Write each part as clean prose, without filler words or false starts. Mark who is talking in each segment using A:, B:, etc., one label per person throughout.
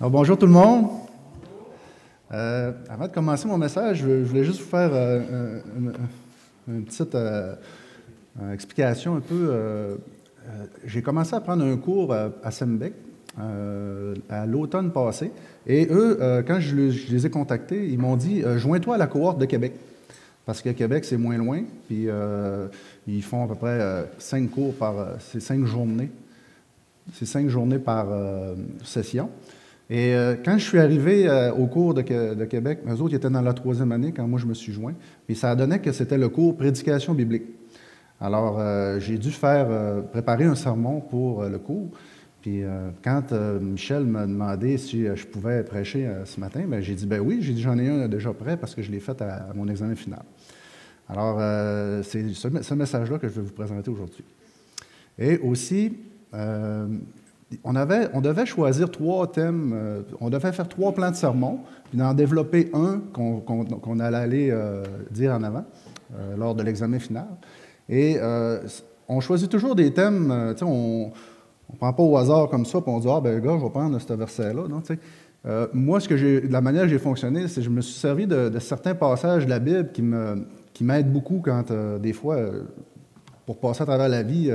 A: Alors, bonjour tout le monde. Avant de commencer mon message, je voulais juste vous faire une petite explication un peu. J'ai commencé à prendre un cours à Sembec à l'automne passé. Et eux, quand je les ai contactés, ils m'ont dit joins-toi à la cohorte de Québec. Parce que Québec, c'est moins loin. Puis ils font à peu près 5 cours c'est 5 journées. C'est 5 journées par session. Et quand je suis arrivé au cours de Québec, eux autres ils étaient dans la 3e année quand moi je me suis joint, puis ça donnait que c'était le cours Prédication biblique. Alors, j'ai dû préparer un sermon pour le cours. Puis quand Michel m'a demandé si je pouvais prêcher ce matin, ben, j'ai dit ben oui, j'ai dit j'en ai un déjà prêt parce que je l'ai fait à mon examen final. Alors, c'est ce message-là que je vais vous présenter aujourd'hui. Et aussi, on devait choisir 3 thèmes, on devait faire 3 plans de sermon, puis en développer un qu'on allait aller dire en avant lors de l'examen final. Et on choisit toujours des thèmes, on ne prend pas au hasard comme ça, puis on dit « Ah, ben gars, je vais prendre ce verset-là. » Moi, la manière que j'ai fonctionné, c'est que je me suis servi de certains passages de la Bible qui m'aident beaucoup quand, des fois, pour passer à travers la vie,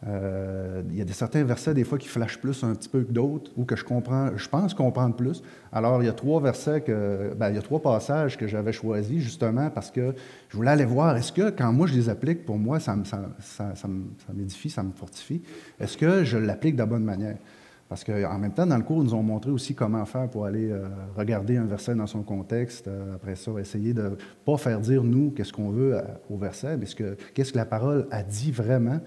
A: il y a certains versets, des fois, qui flashent plus un petit peu que d'autres, ou que je pense comprendre plus. Alors, il y a 3 versets, il y a 3 passages que j'avais choisis, justement, parce que je voulais aller voir, est-ce que, quand moi je les applique, pour moi, ça m'édifie, ça me fortifie, est-ce que je l'applique de la bonne manière? Parce qu'en même temps, dans le cours, ils nous ont montré aussi comment faire pour aller regarder un verset dans son contexte, après ça, essayer de ne pas faire dire, nous, qu'est-ce qu'on veut au verset, mais qu'est-ce que la parole a dit vraiment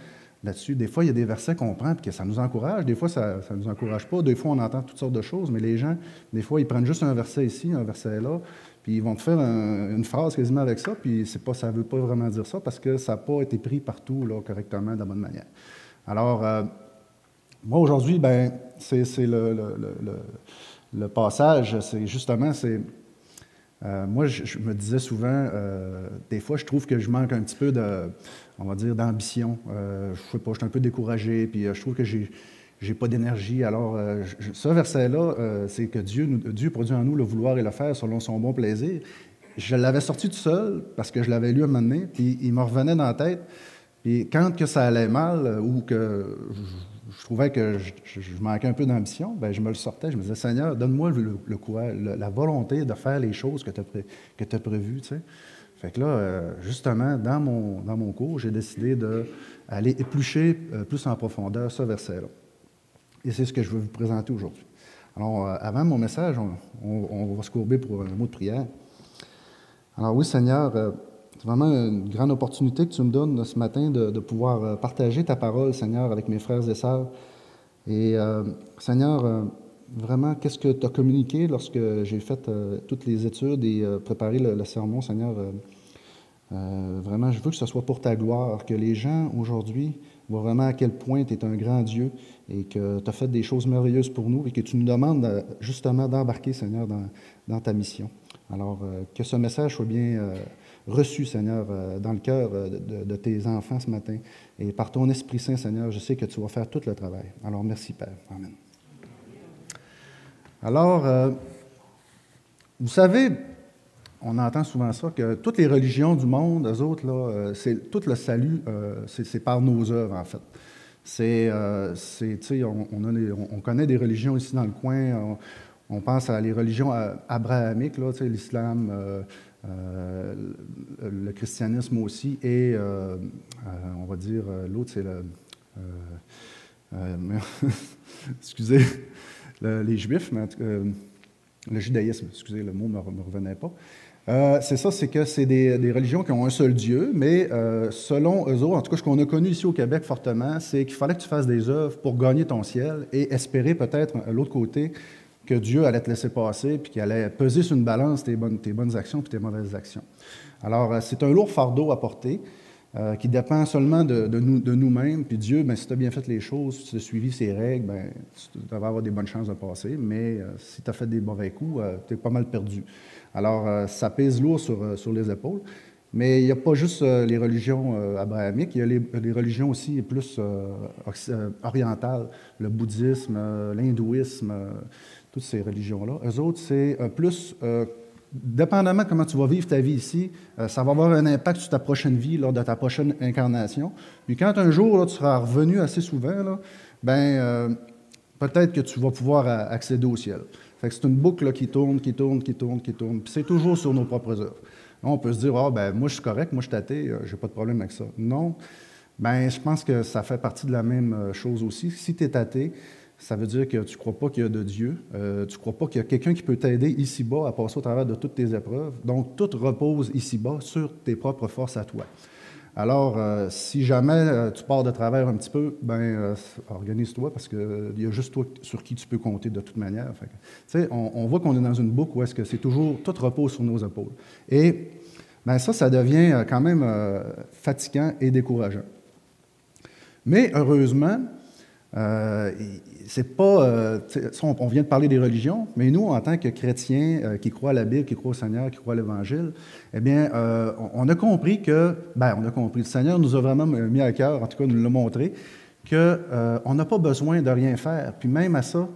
A: là-dessus. Des fois, il y a des versets qu'on prend et que ça nous encourage. Des fois, ça ne nous encourage pas. Des fois, on entend toutes sortes de choses, mais les gens, des fois, ils prennent juste un verset ici, un verset là, puis ils vont te faire une phrase quasiment avec ça, puis ça ne veut pas vraiment dire ça parce que ça n'a pas été pris partout là, correctement, de la bonne manière. Alors, moi, aujourd'hui, c'est le passage, c'est justement, moi, je me disais souvent, des fois, je trouve que je manque un petit peu on va dire, d'ambition. Je sais pas, je suis un peu découragé, puis je trouve que j'ai pas d'énergie. Alors, ce verset-là, c'est que Dieu produit en nous le vouloir et le faire selon son bon plaisir. Je l'avais sorti tout seul, parce que je l'avais lu un moment donné, puis il me revenait dans la tête. Puis quand que ça allait mal, ou que je trouvais que je manquais un peu d'ambition, ben je me le sortais, je me disais, Seigneur, donne-moi le courage, la volonté de faire les choses que tu as prévues, tu sais. Fait que là, justement, dans mon cours, j'ai décidé d'aller éplucher plus en profondeur ce verset-là. Et c'est ce que je veux vous présenter aujourd'hui. Alors, avant mon message, on va se courber pour un mot de prière. Alors oui, Seigneur, c'est vraiment une grande opportunité que tu me donnes ce matin de pouvoir partager ta parole, Seigneur, avec mes frères et sœurs. Et Seigneur, vraiment, qu'est-ce que tu as communiqué lorsque j'ai fait toutes les études et préparé le sermon, Seigneur? Vraiment, je veux que ce soit pour ta gloire, que les gens aujourd'hui voient vraiment à quel point tu es un grand Dieu et que tu as fait des choses merveilleuses pour nous et que tu nous demandes justement d'embarquer, Seigneur, dans ta mission. Alors, que ce message soit bien reçu, Seigneur, dans le cœur de tes enfants ce matin. Et par ton Esprit Saint, Seigneur, je sais que tu vas faire tout le travail. Alors, merci, Père. Amen. Alors, vous savez, on entend souvent ça, que toutes les religions du monde, eux autres, là, tout le salut, c'est par nos œuvres, en fait. On connaît des religions ici dans le coin. On pense à les religions abrahamiques, là, l'islam, le christianisme aussi, et on va dire, l'autre, c'est excusez, les Juifs, mais en tout cas, le judaïsme, excusez, le mot ne me revenait pas. C'est ça, c'est que c'est des religions qui ont un seul Dieu, mais selon eux autres, en tout cas ce qu'on a connu ici au Québec fortement, c'est qu'il fallait que tu fasses des œuvres pour gagner ton ciel et espérer peut-être, à l'autre côté, que Dieu allait te laisser passer puis qu'il allait peser sur une balance tes bonnes actions puis tes mauvaises actions. Alors, c'est un lourd fardeau à porter qui dépend seulement de nous-mêmes. Puis Dieu, si tu as bien fait les choses, si tu as suivi ses règles, tu devrais avoir des bonnes chances de passer. Mais si tu as fait des mauvais coups, tu es pas mal perdu. Alors, ça pèse lourd sur les épaules. Mais il n'y a pas juste les religions abrahamiques, il y a les religions aussi plus orientales, le bouddhisme, l'hindouisme, toutes ces religions-là. Eux autres, c'est plus, dépendamment de comment tu vas vivre ta vie ici, ça va avoir un impact sur ta prochaine vie, lors de ta prochaine incarnation. Puis quand un jour, là, tu seras revenu assez souvent, là, peut-être que tu vas pouvoir accéder au ciel. Fait que c'est une boucle là, qui tourne, qui tourne, qui tourne, qui tourne. Puis c'est toujours sur nos propres œuvres. On peut se dire, moi je suis correct, moi je suis athée, j'ai pas de problème avec ça. Non, je pense que ça fait partie de la même chose aussi. Si tu es athée, ça veut dire que tu ne crois pas qu'il y a de Dieu, tu ne crois pas qu'il y a quelqu'un qui peut t'aider ici-bas à passer au travers de toutes tes épreuves. Donc, tout repose ici-bas sur tes propres forces à toi. Alors, si jamais tu pars de travers un petit peu, organise-toi parce qu'il y a juste toi sur qui tu peux compter de toute manière. On voit qu'on est dans une boucle où est-ce que c'est toujours, tout repose sur nos épaules. Et ça devient quand même fatigant et décourageant. Mais heureusement, c'est pas... on vient de parler des religions, mais nous, en tant que chrétiens qui croient à la Bible, qui croient au Seigneur, qui croient à l'Évangile, eh bien, on a compris que... on a compris. Le Seigneur nous a vraiment mis à cœur, en tout cas, nous l'a montré, qu'on n'a pas besoin de rien faire. Puis même à ça,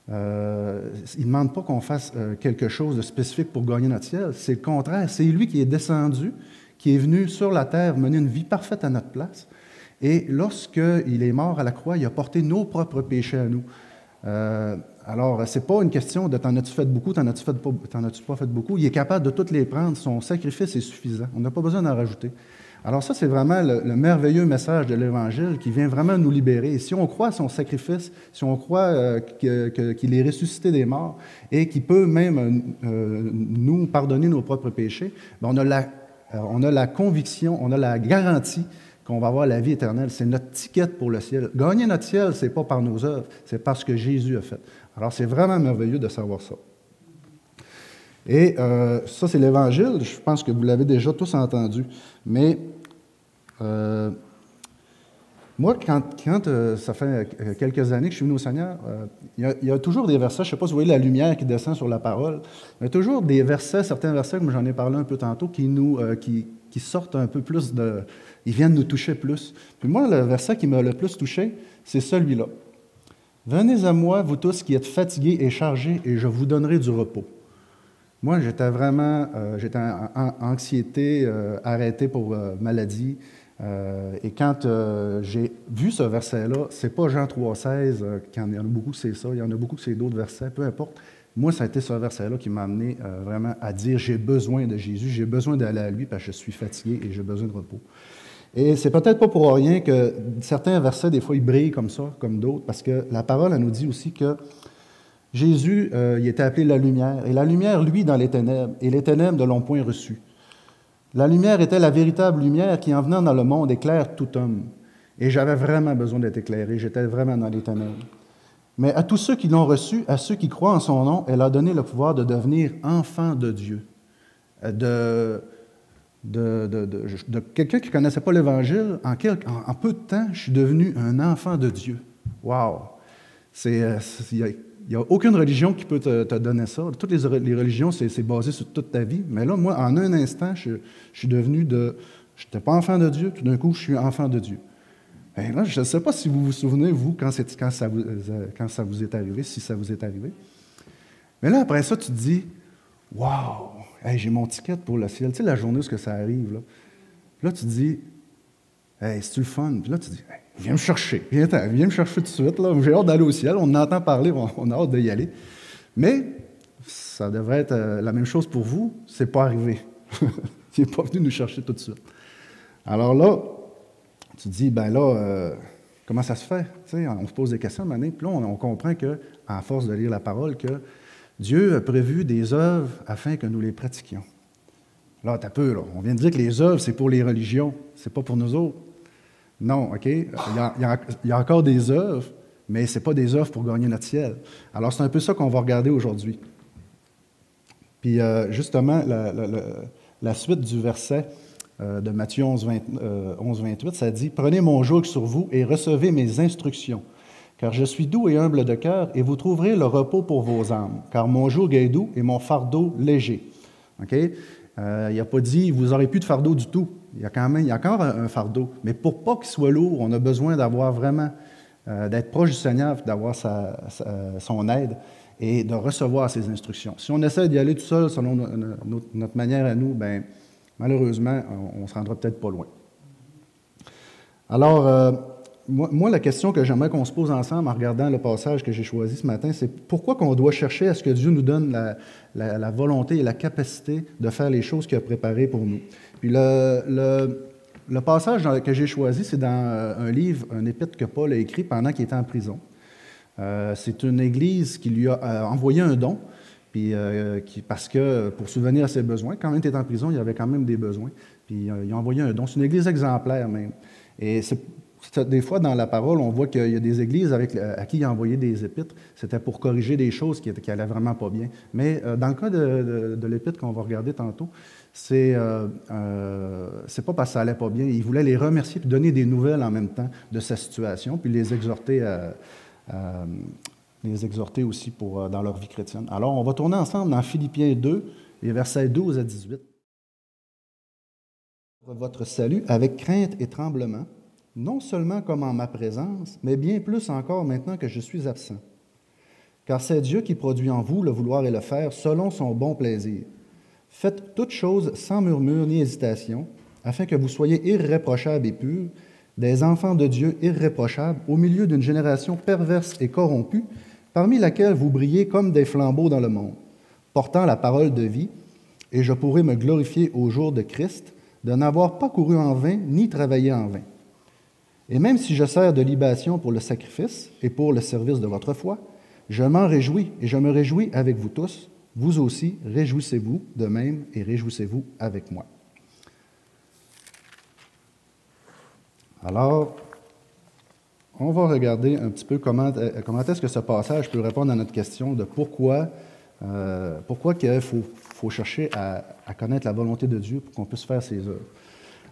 A: il ne demande pas qu'on fasse quelque chose de spécifique pour gagner notre ciel. C'est le contraire. C'est lui qui est descendu, qui est venu sur la terre mener une vie parfaite à notre place. Et lorsqu'il est mort à la croix, il a porté nos propres péchés à nous. Alors, ce n'est pas une question de « t'en as-tu fait beaucoup, t'en as-tu pas fait beaucoup ». Il est capable de toutes les prendre. Son sacrifice est suffisant. On n'a pas besoin d'en rajouter. Alors ça, c'est vraiment le merveilleux message de l'Évangile qui vient vraiment nous libérer. Et si on croit à son sacrifice, si on croit qu'il est ressuscité des morts et qu'il peut même nous pardonner nos propres péchés, on a la conviction, on a la garantie qu'on va avoir la vie éternelle. C'est notre ticket pour le ciel. Gagner notre ciel, ce n'est pas par nos œuvres, c'est parce que Jésus a fait. Alors, c'est vraiment merveilleux de savoir ça. Et ça, c'est l'Évangile. Je pense que vous l'avez déjà tous entendu. Mais moi, quand ça fait quelques années que je suis venu au Seigneur, il y a toujours des versets, je ne sais pas si vous voyez la lumière qui descend sur la parole, il y a toujours des versets, certains versets, comme j'en ai parlé un peu tantôt, qui sortent un peu plus de... Ils viennent nous toucher plus. Puis moi, le verset qui m'a le plus touché, c'est celui-là. « Venez à moi, vous tous qui êtes fatigués et chargés, et je vous donnerai du repos. » Moi, j'étais en anxiété, arrêté pour maladie. Et quand j'ai vu ce verset-là, c'est pas Jean 3,16, il y en a beaucoup que c'est ça, il y en a beaucoup que c'est d'autres versets, peu importe. Moi, ça a été ce verset-là qui m'a amené vraiment à dire « J'ai besoin de Jésus, j'ai besoin d'aller à lui parce que je suis fatigué et j'ai besoin de repos. » Et c'est peut-être pas pour rien que certains versets, des fois, ils brillent comme ça, comme d'autres, parce que la parole, elle nous dit aussi que Jésus, il était appelé la lumière, et la lumière, lui, dans les ténèbres, et les ténèbres ne l'ont point reçu. La lumière était la véritable lumière qui, en venant dans le monde, éclaire tout homme. Et j'avais vraiment besoin d'être éclairé, j'étais vraiment dans les ténèbres. Mais à tous ceux qui l'ont reçu, à ceux qui croient en son nom, elle a donné le pouvoir de devenir enfants de Dieu. De quelqu'un qui ne connaissait pas l'Évangile, en peu de temps, je suis devenu un enfant de Dieu. Wow! Il n'y a aucune religion qui peut te donner ça. Toutes les religions, c'est basé sur toute ta vie. Mais là, moi, en un instant, je suis devenu je n'étais pas enfant de Dieu, tout d'un coup, je suis enfant de Dieu. Et là, je ne sais pas si vous vous souvenez, vous, quand ça vous est arrivé, si ça vous est arrivé. Mais là, après ça, tu te dis, « Wow! Hey, j'ai mon ticket pour le ciel. » Tu sais, la journée où ça arrive, là. Là, tu te dis, « Hey, c'est-tu le fun? » Puis là, tu te dis, hey, « Viens me chercher. Viens me chercher tout de suite. Là. J'ai hâte d'aller au ciel. On entend parler, on a hâte d'y aller. » Mais ça devrait être la même chose pour vous. C'est pas arrivé. Il n'est pas venu nous chercher tout de suite. Alors là, tu te dis, comment ça se fait? Tu sais, on se pose des questions, puis là, on comprend qu'à force de lire la parole, que Dieu a prévu des œuvres afin que nous les pratiquions. Là, t'as peu, là. On vient de dire que les œuvres, c'est pour les religions, c'est pas pour nous autres. Non, OK? Il y a encore des œuvres, mais ce n'est pas des œuvres pour gagner notre ciel. Alors, c'est un peu ça qu'on va regarder aujourd'hui. Puis, justement, la suite du verset de Matthieu 11:28, ça dit « Prenez mon joug sur vous et recevez mes instructions, car je suis doux et humble de cœur, et vous trouverez le repos pour vos âmes, car mon joug est doux et mon fardeau léger. » OK? Il n'a pas dit « vous n'aurez plus de fardeau du tout ». Il y a encore un fardeau. Mais pour pas qu'il soit lourd, on a besoin d'avoir vraiment, d'être proche du Seigneur, d'avoir son aide et de recevoir ses instructions. Si on essaie d'y aller tout seul selon notre manière à nous, ben malheureusement, on ne se rendra peut-être pas loin. Alors, moi, la question que j'aimerais qu'on se pose ensemble en regardant le passage que j'ai choisi ce matin, c'est pourquoi qu'on doit chercher à ce que Dieu nous donne la volonté et la capacité de faire les choses qu'il a préparées pour nous. Puis le passage que j'ai choisi, c'est dans un livre, un épître que Paul a écrit pendant qu'il était en prison. C'est une église qui lui a envoyé un don, puis, parce que pour subvenir à ses besoins, quand il était en prison, il y avait quand même des besoins, puis il a envoyé un don. C'est une église exemplaire même. Et des fois, dans la parole, on voit qu'il y a des églises à qui il a envoyé des épîtres. C'était pour corriger des choses qui allaient vraiment pas bien. Mais dans le cas de l'épître qu'on va regarder tantôt, c'est pas parce que ça allait pas bien. Il voulait les remercier et donner des nouvelles en même temps de sa situation, puis les exhorter aussi dans leur vie chrétienne. Alors, on va tourner ensemble dans Philippiens 2, les versets 12 à 18. Votre salut avec crainte et tremblement, non seulement comme en ma présence, mais bien plus encore maintenant que je suis absent. Car c'est Dieu qui produit en vous le vouloir et le faire selon son bon plaisir. Faites toutes choses sans murmure ni hésitation, afin que vous soyez irréprochables et purs, des enfants de Dieu irréprochables, au milieu d'une génération perverse et corrompue, parmi laquelle vous brillez comme des flambeaux dans le monde, portant la parole de vie, et je pourrai me glorifier au jour de Christ, de n'avoir pas couru en vain, ni travaillé en vain. Et même si je sers de libation pour le sacrifice et pour le service de votre foi, je m'en réjouis et je me réjouis avec vous tous. Vous aussi, réjouissez-vous de même et réjouissez-vous avec moi. Alors, on va regarder un petit peu comment est-ce que ce passage peut répondre à notre question de pourquoi il faut chercher à connaître la volonté de Dieu pour qu'on puisse faire ses œuvres.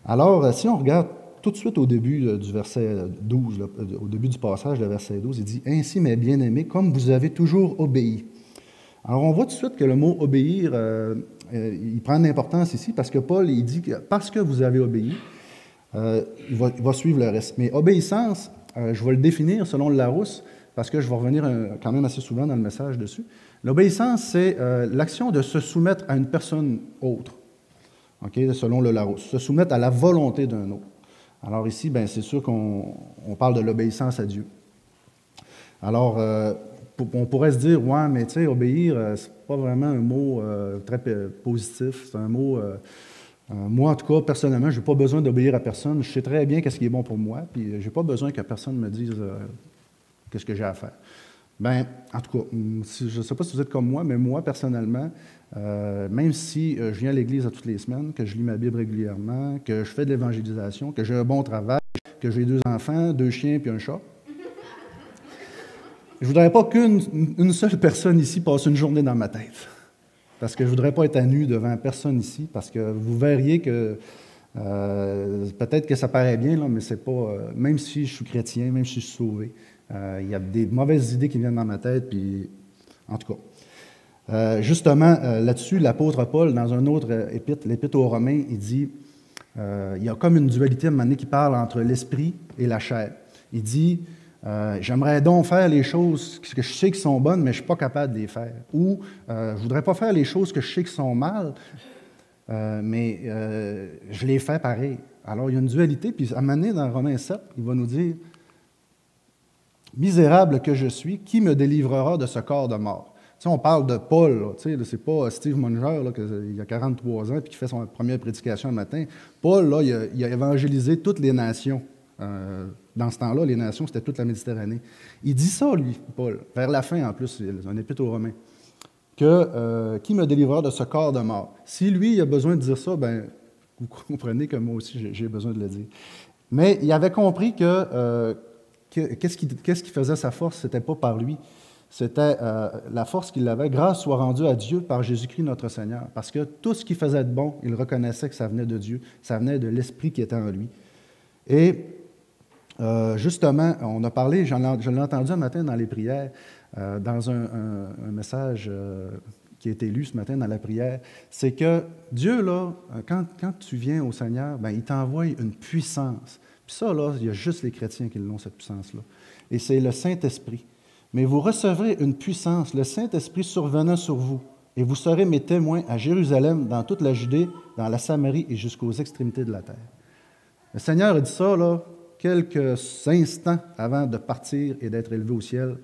A: Alors, si on regarde tout de suite au début du verset 12, au début du passage, le verset 12, il dit « Ainsi, mes bien-aimés, comme vous avez toujours obéi. » Alors, on voit tout de suite que le mot « obéir », il prend de l'importance ici parce que Paul, il dit que parce que vous avez obéi, il va suivre le reste. Mais obéissance, je vais le définir selon le Larousse, parce que je vais revenir quand même assez souvent dans le message dessus. L'obéissance, c'est l'action de se soumettre à une personne autre, okay, selon le Larousse, se soumettre à la volonté d'un autre. Alors ici, ben, c'est sûr qu'on parle de l'obéissance à Dieu. Alors, on pourrait se dire, ouais, mais tu sais, obéir, c'est pas vraiment un mot très positif, c'est un mot... moi, en tout cas, personnellement, je n'ai pas besoin d'obéir à personne. Je sais très bien qu'est-ce qui est bon pour moi, puis je n'ai pas besoin que personne me dise qu'est-ce que j'ai à faire. Bien, en tout cas, je ne sais pas si vous êtes comme moi, mais moi, personnellement, même si je viens à l'Église à toutes les semaines, que je lis ma Bible régulièrement, que je fais de l'évangélisation, que j'ai un bon travail, que j'ai 2 enfants, 2 chiens puis un chat, je ne voudrais pas qu'une seule personne ici passe une journée dans ma tête. Parce que je ne voudrais pas être à nu devant personne ici, parce que vous verriez que peut-être que ça paraît bien, là, mais c'est pas. Même si je suis chrétien, même si je suis sauvé, il y a des mauvaises idées qui viennent dans ma tête, puis en tout cas. Justement, là-dessus, l'apôtre Paul, dans un autre épître, l'épître aux Romains, il dit il y a comme une dualité à un moment donné qui parle entre l'esprit et la chair. Il dit j'aimerais donc faire les choses que je sais qui sont bonnes, mais je ne suis pas capable de les faire. Ou je ne voudrais pas faire les choses que je sais qui sont mal, mais je les fais pareil. Alors, il y a une dualité, puis à un moment donné, dans Romains 7, il va nous dire « Misérable que je suis, qui me délivrera de ce corps de mort? » Tu sais, on parle de Paul, ce n'est pas Steve Munger, là, il a 43 ans et qui fait son première prédication le matin. Paul, là, il a évangélisé toutes les nations. Dans ce temps-là, les nations, c'était toute la Méditerranée. Il dit ça, lui, Paul, vers la fin en plus, c'est un épître aux Romains, que qui me délivrera de ce corps de mort? Si lui, il a besoin de dire ça, ben, vous comprenez que moi aussi, j'ai besoin de le dire. Mais il avait compris que qu'est-ce qui faisait sa force, c'était pas par lui, c'était la force qu'il avait. Grâce soit rendue à Dieu par Jésus-Christ notre Seigneur. Parce que tout ce qu'il faisait de bon, il reconnaissait que ça venait de Dieu, ça venait de l'Esprit qui était en lui. Et justement, on a parlé, je l'ai entendu un matin dans les prières, dans un message qui a été lu ce matin dans la prière, c'est que Dieu, là, quand tu viens au Seigneur, il t'envoie une puissance. Puis ça, là, il y a juste les chrétiens qui l'ont, cette puissance-là. Et c'est le Saint-Esprit. Mais vous recevrez une puissance, le Saint-Esprit survenant sur vous, et vous serez mes témoins à Jérusalem, dans toute la Judée, dans la Samarie et jusqu'aux extrémités de la terre. Le Seigneur a dit ça, là, quelques instants avant de partir et d'être élevé au ciel.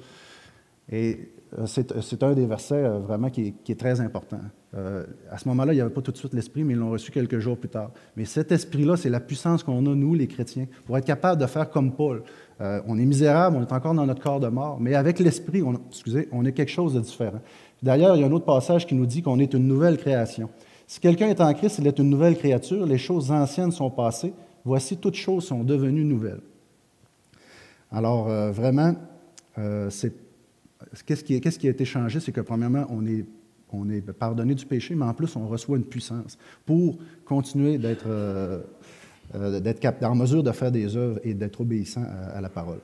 A: Et c'est un des versets vraiment qui est très important. À ce moment-là, il n'y avait pas tout de suite l'Esprit, mais ils l'ont reçu quelques jours plus tard. Mais cet Esprit-là, c'est la puissance qu'on a, nous, les chrétiens, pour être capable de faire comme Paul. On est misérable, on est encore dans notre corps de mort, mais avec l'Esprit, on est quelque chose de différent. D'ailleurs, il y a un autre passage qui nous dit qu'on est une nouvelle création. Si quelqu'un est en Christ, il est une nouvelle créature, les choses anciennes sont passées, voici toutes choses sont devenues nouvelles. Alors, vraiment, qu'est-ce qui a été changé? C'est que, premièrement, on est pardonné du péché, mais en plus, on reçoit une puissance pour continuer d'être en mesure de faire des œuvres et d'être obéissant à la parole.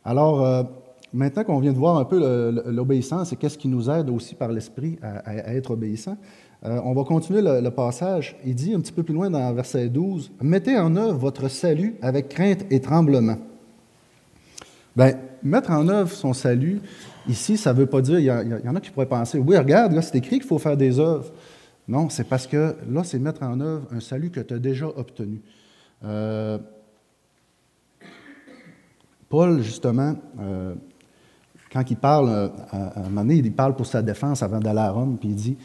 A: Alors, maintenant qu'on vient de voir un peu l'obéissance et qu'est-ce qui nous aide aussi par l'Esprit à être obéissant, on va continuer le passage. Il dit un petit peu plus loin dans verset 12, « Mettez en œuvre votre salut avec crainte et tremblement. » Bien, mettre en œuvre son salut, ici, ça ne veut pas dire, il y en a qui pourraient penser, oui, regarde, là, c'est écrit qu'il faut faire des œuvres. Non, c'est parce que là, c'est mettre en œuvre un salut que tu as déjà obtenu. Paul, justement, quand il parle, à un moment donné, il parle pour sa défense avant d'aller à Rome, puis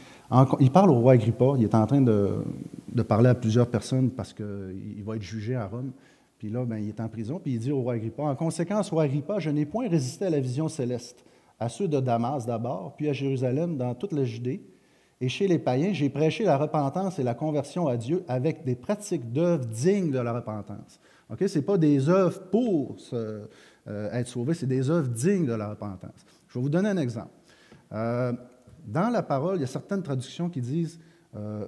A: il parle au roi Agrippa, il est en train de parler à plusieurs personnes parce qu'il va être jugé à Rome. Puis là, il est en prison, puis il dit au roi Agrippa, « En conséquence, roi Agrippa, je n'ai point résisté à la vision céleste, à ceux de Damas d'abord, puis à Jérusalem, dans toute la Judée, et chez les païens, j'ai prêché la repentance et la conversion à Dieu avec des pratiques d'œuvres dignes de la repentance. » Okay? Ce n'est pas des œuvres pour être sauvé, c'est des œuvres dignes de la repentance. Je vais vous donner un exemple. Dans la parole, il y a certaines traductions qui disent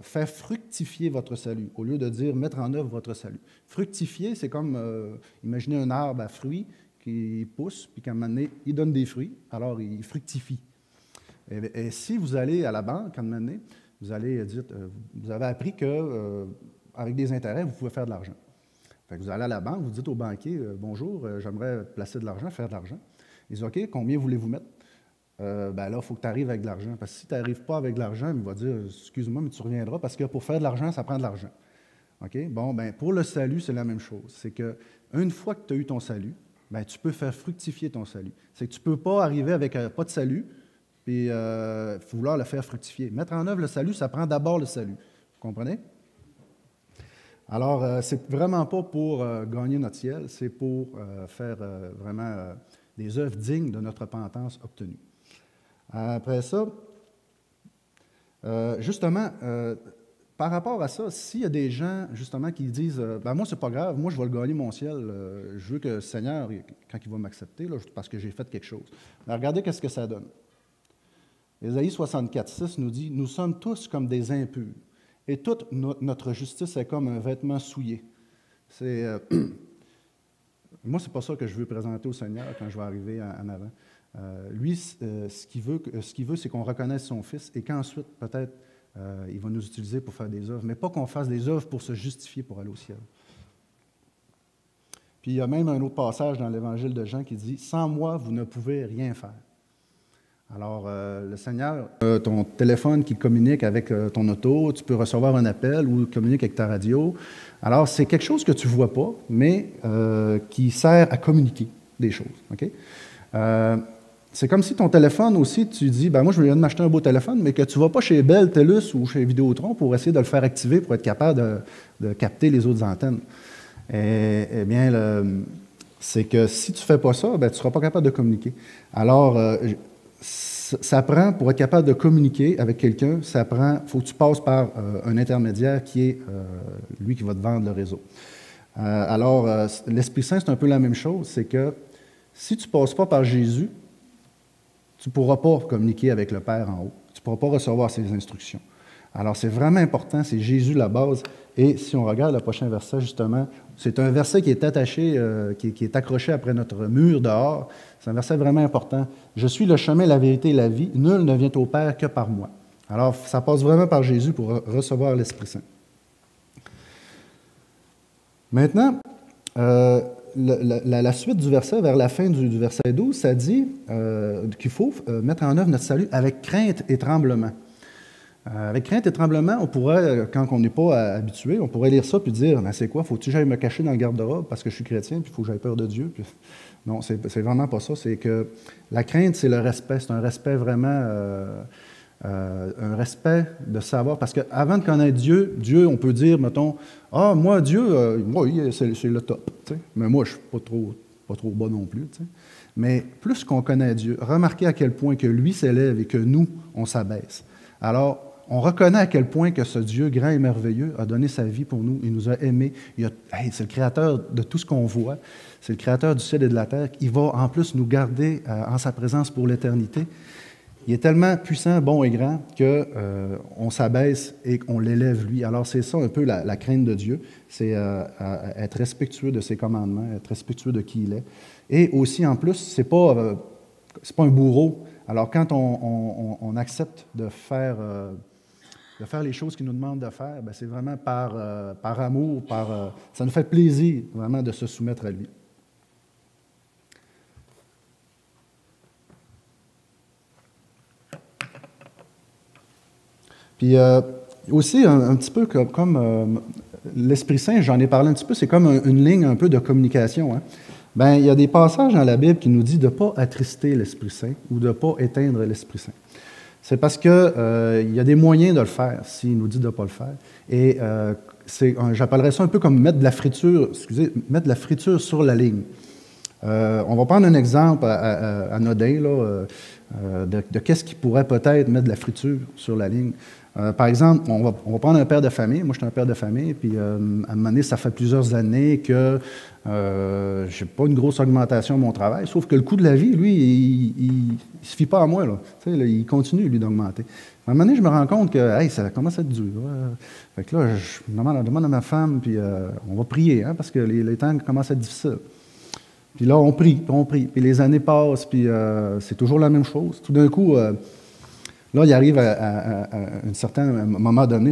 A: faire fructifier votre salut, au lieu de dire mettre en œuvre votre salut. Fructifier, c'est comme, imaginez un arbre à fruits qui pousse, puis qu'à un moment donné, il donne des fruits, alors il fructifie. Et si vous allez à la banque, à un moment donné, vous allez dire, vous avez appris qu'avec des intérêts, vous pouvez faire de l'argent. Fait que vous allez à la banque, vous dites au banquier, bonjour, j'aimerais placer de l'argent, faire de l'argent. Il dit, OK, combien voulez-vous mettre? Là, il faut que tu arrives avec de l'argent. Parce que si tu n'arrives pas avec de l'argent, il va dire, excuse-moi, mais tu reviendras, parce que pour faire de l'argent, ça prend de l'argent. OK? Bon, pour le salut, c'est la même chose. C'est qu'une fois que tu as eu ton salut, tu peux faire fructifier ton salut. C'est que tu ne peux pas arriver avec pas de salut, puis vouloir le faire fructifier. Mettre en œuvre le salut, ça prend d'abord le salut. Vous comprenez? Alors, c'est vraiment pas pour gagner notre ciel, c'est pour faire vraiment des œuvres dignes de notre repentance obtenue. Après ça, justement, par rapport à ça, s'il y a des gens, justement, qui disent moi, c'est pas grave, moi, je vais le gagner mon ciel, je veux que le Seigneur, quand il va m'accepter, là, parce que j'ai fait quelque chose. Mais regardez qu'est-ce que ça donne. Ésaïe 64, 6 nous dit « Nous sommes tous comme des impurs, et toute notre justice est comme un vêtement souillé. » Moi, c'est pas ça que je veux présenter au Seigneur quand je vais arriver en avant. Lui, ce qu'il veut, c'est qu'on reconnaisse son Fils et qu'ensuite, peut-être, il va nous utiliser pour faire des œuvres, mais pas qu'on fasse des œuvres pour se justifier pour aller au ciel. Puis il y a même un autre passage dans l'Évangile de Jean qui dit « Sans moi, vous ne pouvez rien faire. » Alors, le Seigneur, ton téléphone qui communique avec ton auto, tu peux recevoir un appel ou communique avec ta radio. Alors, c'est quelque chose que tu ne vois pas, mais qui sert à communiquer des choses. Okay? C'est comme si ton téléphone aussi, tu dis, moi, je viens de m'acheter un beau téléphone, mais que tu ne vas pas chez Bell, TELUS ou chez Vidéotron pour essayer de le faire activer pour être capable de capter les autres antennes. Eh bien, c'est que si tu ne fais pas ça, tu ne seras pas capable de communiquer. Alors, ça prend, pour être capable de communiquer avec quelqu'un, il faut que tu passes par un intermédiaire qui est lui qui va te vendre le réseau. Alors, l'Esprit Saint, c'est un peu la même chose, c'est que si tu ne passes pas par Jésus, tu ne pourras pas communiquer avec le Père en haut. Tu ne pourras pas recevoir ses instructions. Alors, c'est vraiment important, c'est Jésus la base. Et si on regarde le prochain verset, justement, c'est un verset qui est attaché, qui est accroché après notre mur dehors. C'est un verset vraiment important. « Je suis le chemin, la vérité et la vie. Nul ne vient au Père que par moi. Alors, ça passe vraiment par Jésus pour recevoir l'Esprit Saint. Maintenant, la suite du verset, vers la fin du verset 12, ça dit qu'il faut mettre en œuvre notre salut avec crainte et tremblement. Avec crainte et tremblement, on pourrait, quand on n'est pas habitué, on pourrait lire ça puis dire, ben, c'est quoi, faut-tu que j'aille me cacher dans le garde-robe parce que je suis chrétien, puis il faut que j'aille peur de Dieu? Puis... Non, c'est vraiment pas ça. C'est que la crainte, c'est le respect. C'est un respect vraiment, un respect de savoir. Parce qu'avant de connaître Dieu, on peut dire, mettons, ah, moi, Dieu, oui, c'est le top. T'sais. Mais moi, je ne suis pas trop bas non plus. T'sais. Mais plus qu'on connaît Dieu, remarquez à quel point que lui s'élève et que nous, on s'abaisse. Alors, on reconnaît à quel point que ce Dieu grand et merveilleux a donné sa vie pour nous. Il nous a aimés. C'est le créateur de tout ce qu'on voit. C'est le créateur du ciel et de la terre. Il va en plus nous garder en sa présence pour l'éternité. Il est tellement puissant, bon et grand qu'on s'abaisse et qu'on l'élève lui. Alors c'est ça un peu la crainte de Dieu. C'est être respectueux de ses commandements, être respectueux de qui il est. Et aussi en plus, c'est pas un bourreau. Alors quand on accepte de faire les choses qu'il nous demande de faire, bien, c'est vraiment par amour, ça nous fait plaisir vraiment de se soumettre à lui. Puis aussi, un petit peu comme l'Esprit Saint, j'en ai parlé un petit peu, c'est comme une ligne un peu de communication. Hein. Bien, il y a des passages dans la Bible qui nous disent de ne pas attrister l'Esprit Saint ou de ne pas éteindre l'Esprit Saint. C'est parce qu'il y a des moyens de le faire, s'il nous dit de ne pas le faire. Et j'appellerais ça un peu comme mettre de la friture sur la ligne. On va prendre un exemple anodin là, de qu'est-ce qui pourrait peut-être mettre de la friture sur la ligne. Par exemple, on va prendre un père de famille. Moi, je suis un père de famille, puis à un moment donné, ça fait plusieurs années que je n'ai pas une grosse augmentation de mon travail, sauf que le coût de la vie, lui, il ne se fie pas à moi. Là. Tu sais, là, il continue, lui, d'augmenter. À un moment donné, je me rends compte que hey, ça commence à être dur. Fait que là, je demande à ma femme, puis on va prier, hein, parce que les temps commencent à être difficiles. Puis là, on prie. Puis les années passent, puis c'est toujours la même chose. Tout d'un coup, là, il arrive à un certain moment donné,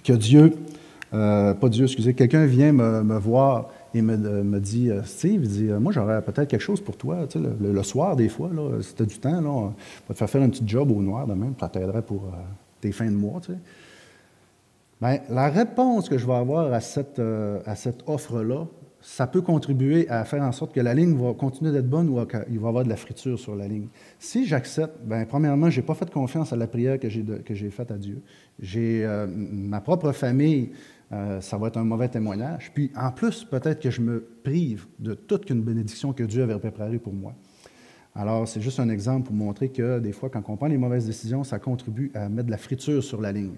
A: que Dieu, quelqu'un vient me voir et me dit, Steve, il dit, moi, j'aurais peut-être quelque chose pour toi, tu sais, le soir, des fois, là, si tu as du temps, là, on va te faire un petit job au noir de même, ça t'aiderait pour tes fins de mois, tu sais. Bien, la réponse que je vais avoir à cette offre-là, ça peut contribuer à faire en sorte que la ligne va continuer d'être bonne ou qu'il va y avoir de la friture sur la ligne. Si j'accepte, bien, premièrement, je n'ai pas fait confiance à la prière que j'ai faite à Dieu. J'ai ma propre famille, ça va être un mauvais témoignage. Puis, en plus, peut-être que je me prive de toute une bénédiction que Dieu avait préparée pour moi. Alors, c'est juste un exemple pour montrer que des fois, quand on prend les mauvaises décisions, ça contribue à mettre de la friture sur la ligne.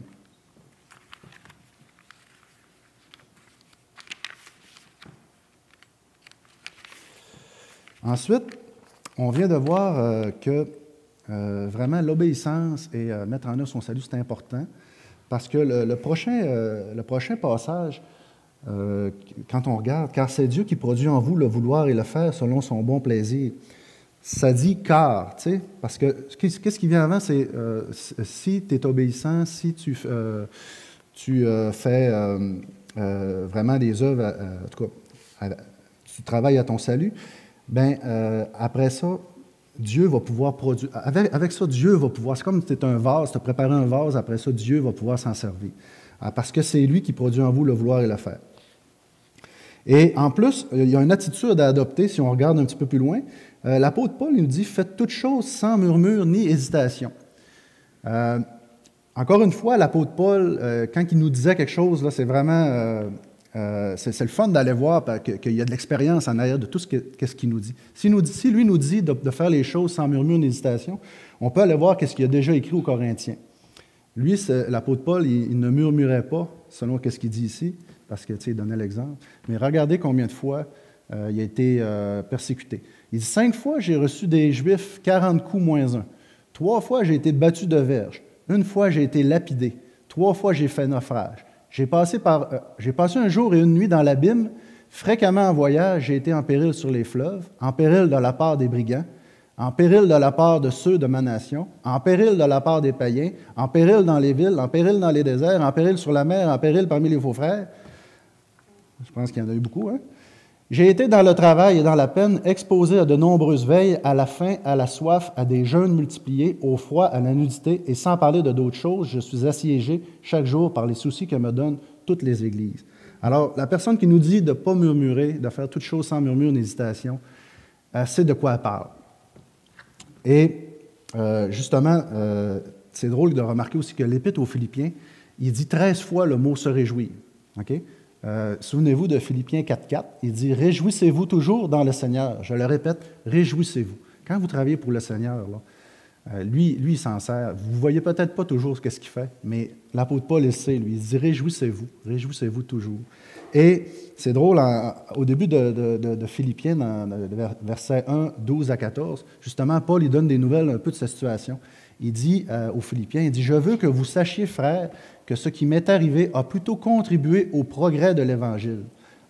A: Ensuite, on vient de voir que vraiment l'obéissance et mettre en œuvre son salut, c'est important parce que le prochain passage, quand on regarde, car c'est Dieu qui produit en vous le vouloir et le faire selon son bon plaisir. Ça dit car, tu sais, parce que qu'est-ce qui vient avant, c'est si tu es obéissant, si tu fais vraiment des œuvres, en tout cas, tu travailles à ton salut. Bien, après ça, Dieu va pouvoir produire. Avec ça, Dieu va pouvoir. C'est comme si tu es un vase, tu as préparé un vase, après ça, Dieu va pouvoir s'en servir. Parce que c'est lui qui produit en vous le vouloir et le faire. Et en plus, il y a une attitude à adopter si on regarde un petit peu plus loin. L'apôtre Paul nous dit faites toutes choses sans murmure ni hésitation. Encore une fois, l'apôtre Paul, quand il nous disait quelque chose, là, c'est vraiment. C'est le fun d'aller voir qu'il y a de l'expérience en arrière de tout ce qu'il nous dit. Si lui nous dit de faire les choses sans murmure ni hésitation, on peut aller voir ce qu'il a déjà écrit aux Corinthiens. Lui, l'apôtre Paul, il ne murmurait pas, selon ce qu'il dit ici, parce qu'il donnait l'exemple. Mais regardez combien de fois il a été persécuté. Il dit 5 fois, j'ai reçu des Juifs 40 coups moins 1. 3 fois, j'ai été battu de verge. 1 fois, j'ai été lapidé. 3 fois, j'ai fait naufrage. J'ai passé un jour et une nuit dans l'abîme, fréquemment en voyage, j'ai été en péril sur les fleuves, en péril de la part des brigands, en péril de la part de ceux de ma nation, en péril de la part des païens, en péril dans les villes, en péril dans les déserts, en péril sur la mer, en péril parmi les faux frères. Je pense qu'il y en a eu beaucoup, hein? J'ai été dans le travail et dans la peine, exposé à de nombreuses veilles, à la faim, à la soif, à des jeûnes multipliés, au froid, à la nudité, et sans parler de d'autres choses, je suis assiégé chaque jour par les soucis que me donnent toutes les Églises. Alors, la personne qui nous dit de ne pas murmurer, de faire toutes choses sans murmure ni hésitation, sait de quoi elle parle. Et justement, c'est drôle de remarquer aussi que l'Épître aux Philippiens, il dit 13 fois le mot « se réjouir ». Okay? Souvenez-vous de Philippiens 4.4, il dit « Réjouissez-vous toujours dans le Seigneur ». Je le répète, réjouissez-vous. Quand vous travaillez pour le Seigneur, là, lui, il s'en sert. Vous ne voyez peut-être pas toujours ce qu'il fait, mais l'apôtre Paul, il sait, lui, il dit « Réjouissez-vous toujours ». Et c'est drôle, au début de Philippiens, dans versets 1, 12 à 14, justement, Paul, il donne des nouvelles un peu de sa situation. Il dit aux Philippiens, il dit « Je veux que vous sachiez, frères, que ce qui m'est arrivé a plutôt contribué au progrès de l'Évangile.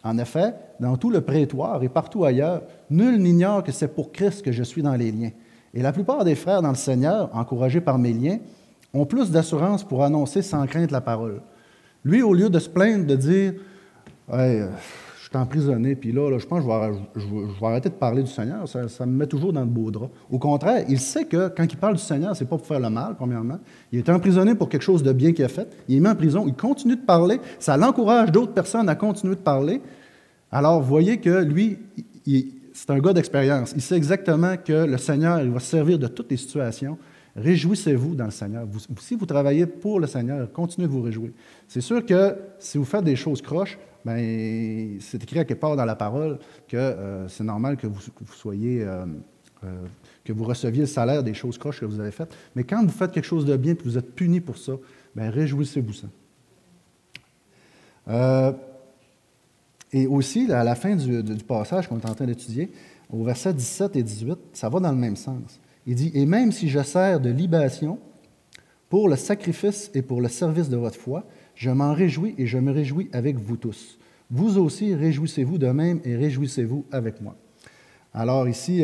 A: En effet, dans tout le prétoire et partout ailleurs, nul n'ignore que c'est pour Christ que je suis dans les liens. Et la plupart des frères dans le Seigneur, encouragés par mes liens, ont plus d'assurance pour annoncer sans crainte la parole. Lui, au lieu de se plaindre, de dire hey, je suis emprisonné, puis là, je pense que je vais arrêter de parler du Seigneur, ça me met toujours dans le beau drap. Au contraire, il sait que quand il parle du Seigneur, c'est pas pour faire le mal, premièrement. Il est emprisonné pour quelque chose de bien qu'il a fait. Il est mis en prison, il continue de parler, ça l'encourage d'autres personnes à continuer de parler. Alors, vous voyez que lui, c'est un gars d'expérience. Il sait exactement que le Seigneur, il va se servir de toutes les situations. Réjouissez-vous dans le Seigneur. Si vous travaillez pour le Seigneur, continuez de vous réjouir. C'est sûr que si vous faites des choses croches, bien, c'est écrit à quelque part dans la parole que c'est normal que vous soyez, que vous receviez le salaire des choses croches que vous avez faites. Mais quand vous faites quelque chose de bien et que vous êtes puni pour ça, bien, réjouissez-vous ça. Et aussi, à la fin du passage qu'on est en train d'étudier, au verset 17 et 18, ça va dans le même sens. Il dit « Et même si je sers de libation pour le sacrifice et pour le service de votre foi, je m'en réjouis et je me réjouis avec vous tous. Vous aussi, réjouissez-vous de même et réjouissez-vous avec moi. » Alors ici,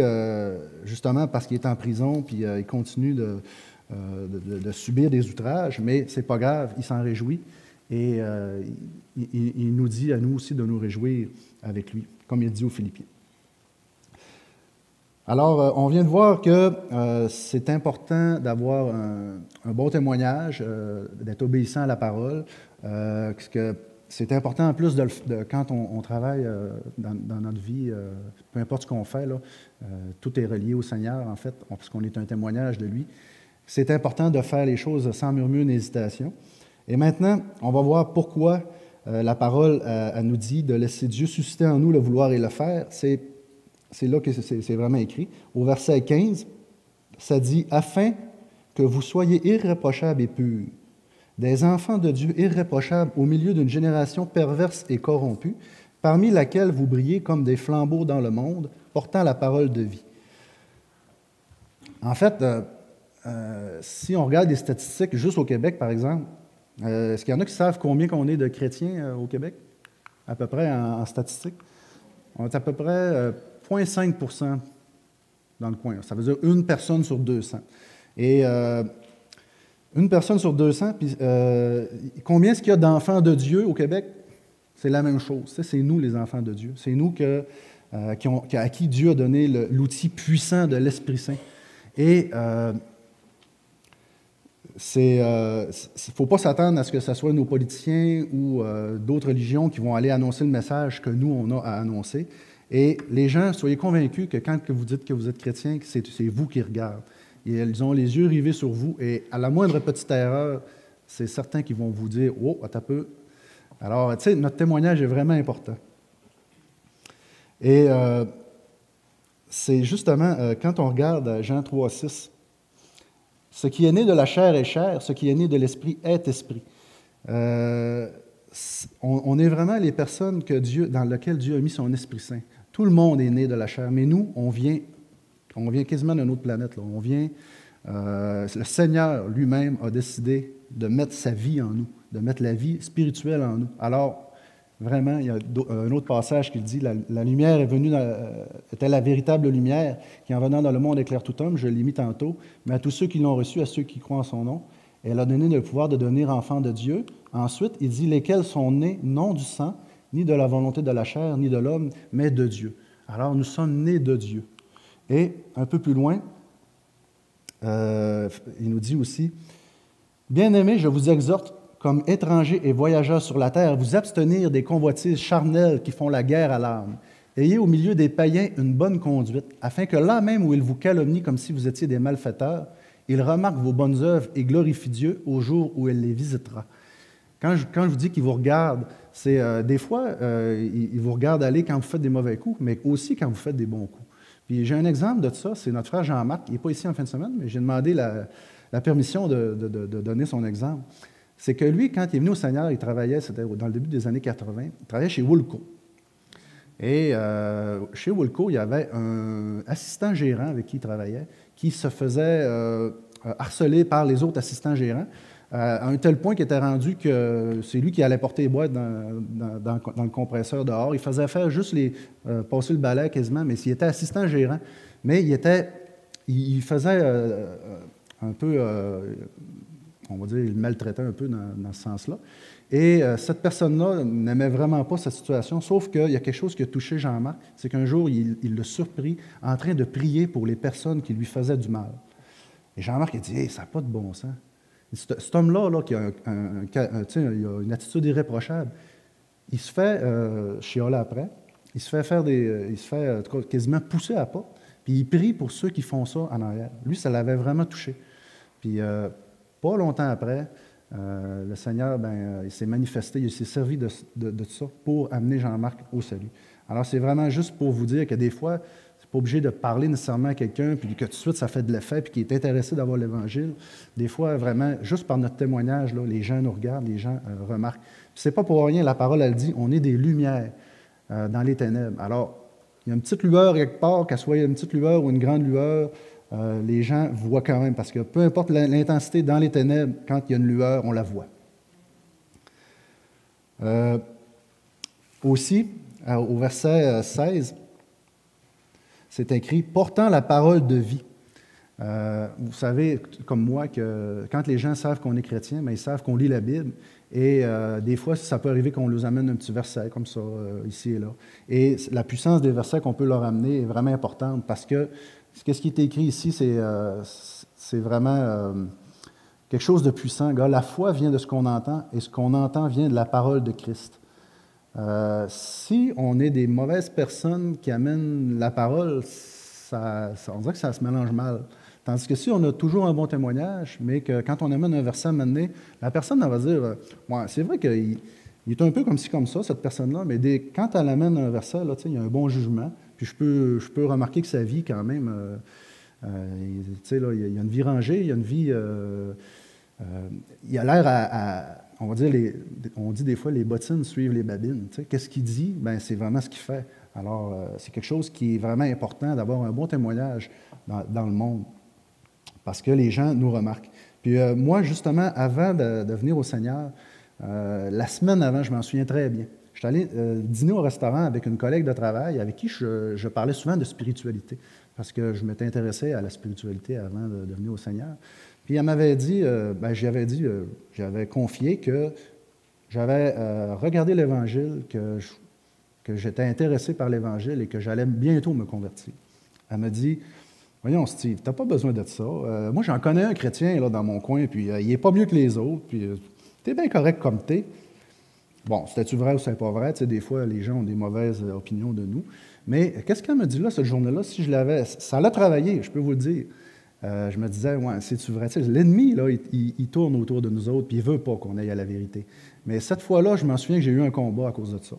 A: justement, parce qu'il est en prison, puis il continue de subir des outrages, mais ce n'est pas grave, il s'en réjouit. Et il nous dit à nous aussi de nous réjouir avec lui, comme il dit aux Philippiens. Alors, on vient de voir que c'est important d'avoir un bon témoignage, d'être obéissant à la parole, parce que c'est important en plus quand on travaille dans notre vie, peu importe ce qu'on fait, là, tout est relié au Seigneur, en fait, parce qu'on est un témoignage de lui. C'est important de faire les choses sans murmure ni hésitation. Et maintenant, on va voir pourquoi la parole elle nous dit de laisser Dieu susciter en nous le vouloir et le faire. C'est là que c'est vraiment écrit. Au verset 15, ça dit « Afin que vous soyez irréprochables et purs, des enfants de Dieu irréprochables au milieu d'une génération perverse et corrompue, parmi laquelle vous brillez comme des flambeaux dans le monde, portant la parole de vie. » En fait, si on regarde les statistiques juste au Québec, par exemple, est-ce qu'il y en a qui savent combien qu'on est de chrétiens au Québec? À peu près en statistiques. On est à peu près 0,5 % dans le coin. Ça veut dire une personne sur 200. Et une personne sur 200, puis combien est-ce qu'il y a d'enfants de Dieu au Québec? C'est la même chose. C'est nous, les enfants de Dieu. C'est nous à qui Dieu a donné l'outil puissant de l'Esprit Saint. Et il ne faut pas s'attendre à ce que ce soit nos politiciens ou d'autres religions qui vont aller annoncer le message que nous, on a à annoncer. Et les gens, soyez convaincus que quand vous dites que vous êtes chrétien, c'est vous qui regardent. Et ils ont les yeux rivés sur vous. Et à la moindre petite erreur, c'est certain qu'ils vont vous dire « Oh, attends un peu. » Alors, tu sais, notre témoignage est vraiment important. Et c'est justement, quand on regarde Jean 3,6, « Ce qui est né de la chair est chair, ce qui est né de l'esprit est esprit. » On est vraiment les personnes dans lesquelles Dieu a mis son Esprit Saint. Tout le monde est né de la chair, mais nous, on vient quasiment d'une autre planète. Là. Le Seigneur lui-même a décidé de mettre sa vie en nous, de mettre la vie spirituelle en nous. Alors, Vraiment, il y a un autre passage qui dit la lumière est venue, était la véritable lumière qui, en venant dans le monde, éclaire tout homme. Je l'ai mis tantôt, mais à tous ceux qui l'ont reçu, à ceux qui croient en son nom, elle a donné le pouvoir de devenir enfants de Dieu. Ensuite, il dit lesquels sont nés non du sang, ni de la volonté de la chair, ni de l'homme, mais de Dieu. Alors, nous sommes nés de Dieu. Et un peu plus loin, il nous dit aussi, bien-aimés, je vous exhorte, comme étrangers et voyageurs sur la terre, vous abstenir des convoitises charnelles qui font la guerre à l'âme. Ayez au milieu des païens une bonne conduite, afin que là même où ils vous calomnient comme si vous étiez des malfaiteurs, ils remarquent vos bonnes œuvres et glorifient Dieu au jour où il les visitera. Quand je vous dis qu'ils vous regardent, c'est des fois, ils vous regardent aller quand vous faites des mauvais coups, mais aussi quand vous faites des bons coups. Puis j'ai un exemple de ça, c'est notre frère Jean-Marc, il n'est pas ici en fin de semaine, mais j'ai demandé la permission de donner son exemple. C'est que lui, quand il est venu au Seigneur, il travaillait, c'était dans le début des années 80, il travaillait chez Woolco. Et chez Woolco, il y avait un assistant gérant avec qui il travaillait, qui se faisait harceler par les autres assistants gérants, à un tel point qu'il était rendu que c'est lui qui allait porter les boîtes dans le compresseur dehors. Il faisait faire juste passer le balai quasiment, mais s'il était assistant gérant, mais il faisait un peu... on va dire, il le maltraitait un peu dans ce sens-là. Et cette personne-là n'aimait vraiment pas cette situation, sauf qu'il y a quelque chose qui a touché Jean-Marc, c'est qu'un jour, il l'a surpris en train de prier pour les personnes qui lui faisaient du mal. Et Jean-Marc, il dit « Hey, ça n'a pas de bon sens. » Cet homme-là, qui a il a une attitude irréprochable, il se fait chialer après, il se fait en tout cas, quasiment pousser à pas, puis il prie pour ceux qui font ça en arrière. Lui, ça l'avait vraiment touché. Puis pas longtemps après, le Seigneur, il s'est manifesté, il s'est servi de ça pour amener Jean-Marc au salut. Alors, c'est vraiment juste pour vous dire que des fois, c'est pas obligé de parler nécessairement à quelqu'un, puis que tout de suite, ça fait de l'effet, puis qu'il est intéressé d'avoir l'Évangile. Des fois, vraiment, juste par notre témoignage, là, les gens nous regardent, les gens remarquent. Puis c'est pas pour rien, la parole, elle dit, on est des lumières dans les ténèbres. Alors, il y a une petite lueur quelque part, qu'elle soit une petite lueur ou une grande lueur, les gens voient quand même, parce que peu importe l'intensité dans les ténèbres, quand il y a une lueur, on la voit. Aussi, au verset 16, c'est écrit « Portant la parole de vie ». Vous savez, comme moi, que quand les gens savent qu'on est chrétien, ils savent qu'on lit la Bible. Et des fois, ça peut arriver qu'on leur amène un petit verset comme ça, ici et là. Et la puissance des versets qu'on peut leur amener est vraiment importante parce que ce qui est écrit ici, c'est vraiment quelque chose de puissant. La foi vient de ce qu'on entend et ce qu'on entend vient de la parole de Christ. Si on est des mauvaises personnes qui amènent la parole, on dirait que ça se mélange mal. Tandis que si on a toujours un bon témoignage, mais que quand on amène un verset à mener, la personne elle va dire ouais, c'est vrai qu'il est un peu comme ci, comme ça, cette personne-là, mais quand elle amène un verset, là, il y a un bon jugement, puis je peux remarquer que sa vie, quand même, là, il y a une vie rangée, il y a une vie. Il a l'air on va dire, on dit des fois les bottines suivent les babines. Qu'est-ce qu'il dit? C'est vraiment ce qu'il fait. Alors, c'est quelque chose qui est vraiment important d'avoir un bon témoignage dans le monde. Parce que les gens nous remarquent. Puis moi, justement, avant de venir au Seigneur, la semaine avant, je m'en souviens très bien. Je suis allé dîner au restaurant avec une collègue de travail avec qui je parlais souvent de spiritualité, parce que je m'étais intéressé à la spiritualité avant de venir au Seigneur. Puis elle m'avait dit, j'avais confié que j'avais regardé l'Évangile, que j'étais intéressé par l'Évangile et que j'allais bientôt me convertir. Elle m'a dit, voyons, Steve, tu n'as pas besoin de ça. Moi, j'en connais un chrétien là, dans mon coin, puis il n'est pas mieux que les autres, puis tu es bien correct comme tu es. Bon, c'était-tu vrai ou c'est pas vrai? Tu sais, des fois, les gens ont des mauvaises opinions de nous. Mais qu'est-ce qu'elle me dit là, cette journée-là? Si je l'avais, ça l'a travaillé, je peux vous le dire. Je me disais, ouais, c'est-tu vrai? Tu sais, l'ennemi, là, il tourne autour de nous autres, puis il ne veut pas qu'on aille à la vérité. Mais cette fois-là, je m'en souviens que j'ai eu un combat à cause de ça.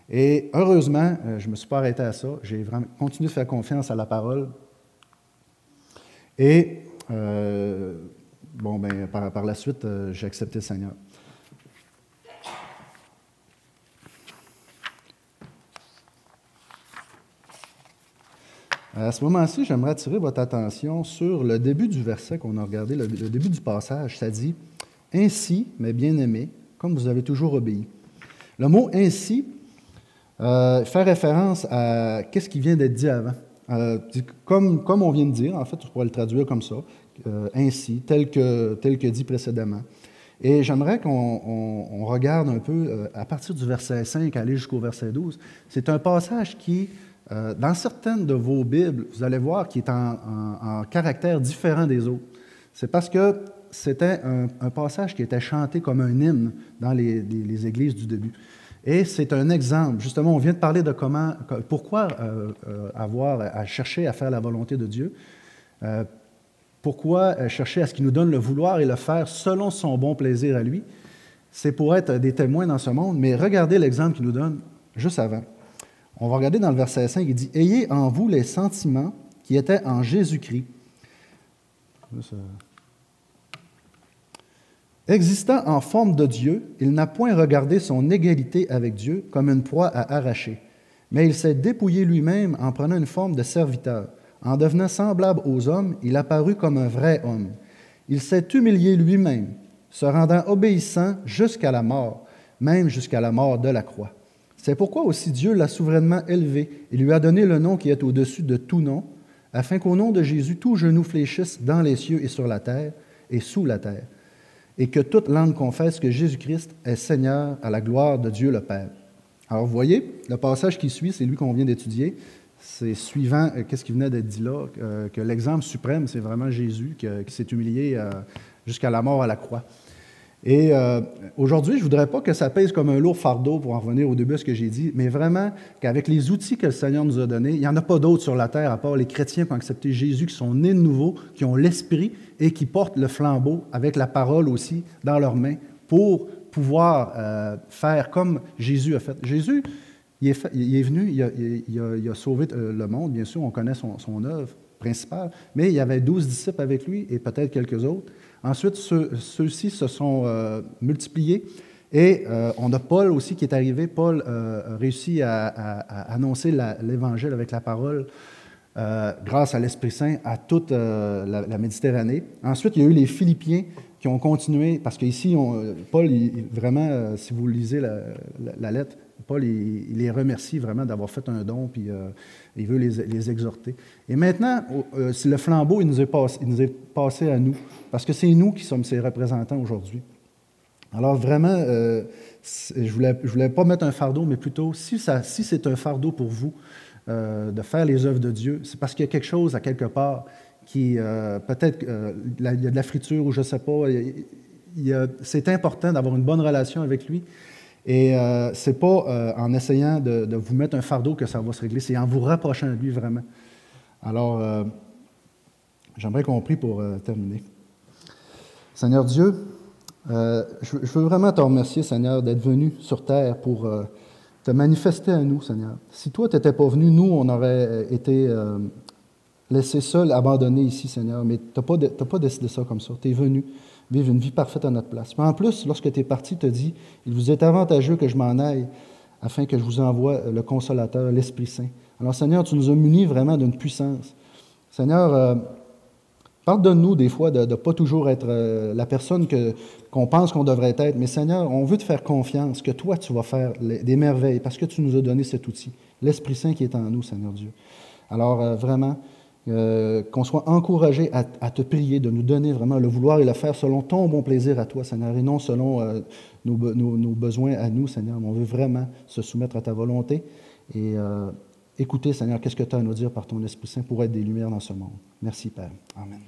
A: Et heureusement, je ne me suis pas arrêté à ça. J'ai vraiment continué de faire confiance à la parole. Et, par la suite, j'ai accepté le Seigneur. À ce moment-ci, j'aimerais attirer votre attention sur le début du verset qu'on a regardé, le début du passage. Ça dit « Ainsi, mes bien-aimés, comme vous avez toujours obéi. Le mot « ainsi » fait référence à qu'est-ce qui vient d'être dit avant. Comme on vient de dire, en fait, je pourrais le traduire comme ça, ainsi, tel que dit précédemment. Et j'aimerais qu'on regarde un peu, à partir du verset 5, aller jusqu'au verset 12. C'est un passage qui, dans certaines de vos Bibles, vous allez voir, qui est en caractère différent des autres. C'est parce que c'était un passage qui était chanté comme un hymne dans les églises du début. Et c'est un exemple. Justement, on vient de parler de pourquoi avoir à chercher à faire la volonté de Dieu. Pourquoi chercher à ce qu'il nous donne le vouloir et le faire selon son bon plaisir à lui? C'est pour être des témoins dans ce monde, mais regardez l'exemple qu'il nous donne juste avant. On va regarder dans le verset 5, il dit « Ayez en vous les sentiments qui étaient en Jésus-Christ. » Existant en forme de Dieu, il n'a point regardé son égalité avec Dieu comme une proie à arracher, mais il s'est dépouillé lui-même en prenant une forme de serviteur. En devenant semblable aux hommes, il apparut comme un vrai homme. Il s'est humilié lui-même, se rendant obéissant jusqu'à la mort, même jusqu'à la mort de la croix. C'est pourquoi aussi Dieu l'a souverainement élevé et lui a donné le nom qui est au-dessus de tout nom, afin qu'au nom de Jésus, tout genou fléchisse dans les cieux et sur la terre et sous la terre, et que toute langue confesse que Jésus-Christ est Seigneur à la gloire de Dieu le Père. Alors, vous voyez, le passage qui suit, c'est lui qu'on vient d'étudier. C'est suivant qu'est-ce qui venait d'être dit là, que l'exemple suprême, c'est vraiment Jésus qui s'est humilié jusqu'à la mort à la croix. Et aujourd'hui, je ne voudrais pas que ça pèse comme un lourd fardeau, pour en revenir au début à ce que j'ai dit, mais vraiment qu'avec les outils que le Seigneur nous a donnés, il n'y en a pas d'autres sur la terre à part les chrétiens qui ont accepté Jésus, qui sont nés de nouveau, qui ont l'Esprit et qui portent le flambeau avec la parole aussi dans leurs mains pour pouvoir faire comme Jésus a fait. Jésus, il est venu, il a sauvé le monde, bien sûr, on connaît son œuvre principale, mais il y avait 12 disciples avec lui et peut-être quelques autres. Ensuite, ceux-ci se sont multipliés et on a Paul aussi qui est arrivé. Paul a réussi à annoncer l'Évangile avec la parole grâce à l'Esprit Saint à toute la Méditerranée. Ensuite, il y a eu les Philippiens qui ont continué, parce qu'ici, Paul, vraiment, si vous lisez la lettre, Paul, il les remercie vraiment d'avoir fait un don, puis il veut les exhorter. Et maintenant, le flambeau, il nous est passé à nous, parce que c'est nous qui sommes ses représentants aujourd'hui. Alors vraiment, je voulais pas mettre un fardeau, mais plutôt, si c'est un fardeau pour vous de faire les œuvres de Dieu, c'est parce qu'il y a quelque chose à quelque part qui, peut-être, il y a de la friture ou je ne sais pas, c'est important d'avoir une bonne relation avec lui. Et ce n'est pas en essayant de vous mettre un fardeau que ça va se régler, c'est en vous rapprochant de lui vraiment. Alors, j'aimerais qu'on prie pour terminer. Seigneur Dieu, je veux vraiment te remercier, Seigneur, d'être venu sur terre pour te manifester à nous, Seigneur. Si toi, tu n'étais pas venu, nous, on aurait été laissés seuls, abandonnés ici, Seigneur. Mais tu n'as pas décidé ça comme ça. Tu es venu vivre une vie parfaite à notre place. Mais en plus, lorsque tu es parti, tu as dit, « Il vous est avantageux que je m'en aille, afin que je vous envoie le Consolateur, l'Esprit Saint. » Alors, Seigneur, tu nous as munis vraiment d'une puissance. Seigneur, pardonne-nous des fois de ne pas toujours être la personne qu'on pense qu'on devrait être. Mais Seigneur, on veut te faire confiance que toi, tu vas faire des merveilles parce que tu nous as donné cet outil, l'Esprit Saint qui est en nous, Seigneur Dieu. Alors, vraiment, qu'on soit encouragé à te prier, de nous donner vraiment le vouloir et le faire selon ton bon plaisir à toi, Seigneur, et non selon nos besoins à nous, Seigneur. Mais on veut vraiment se soumettre à ta volonté et écouter, Seigneur, qu'est-ce que tu as à nous dire par ton Esprit Saint pour être des lumières dans ce monde. Merci, Père. Amen.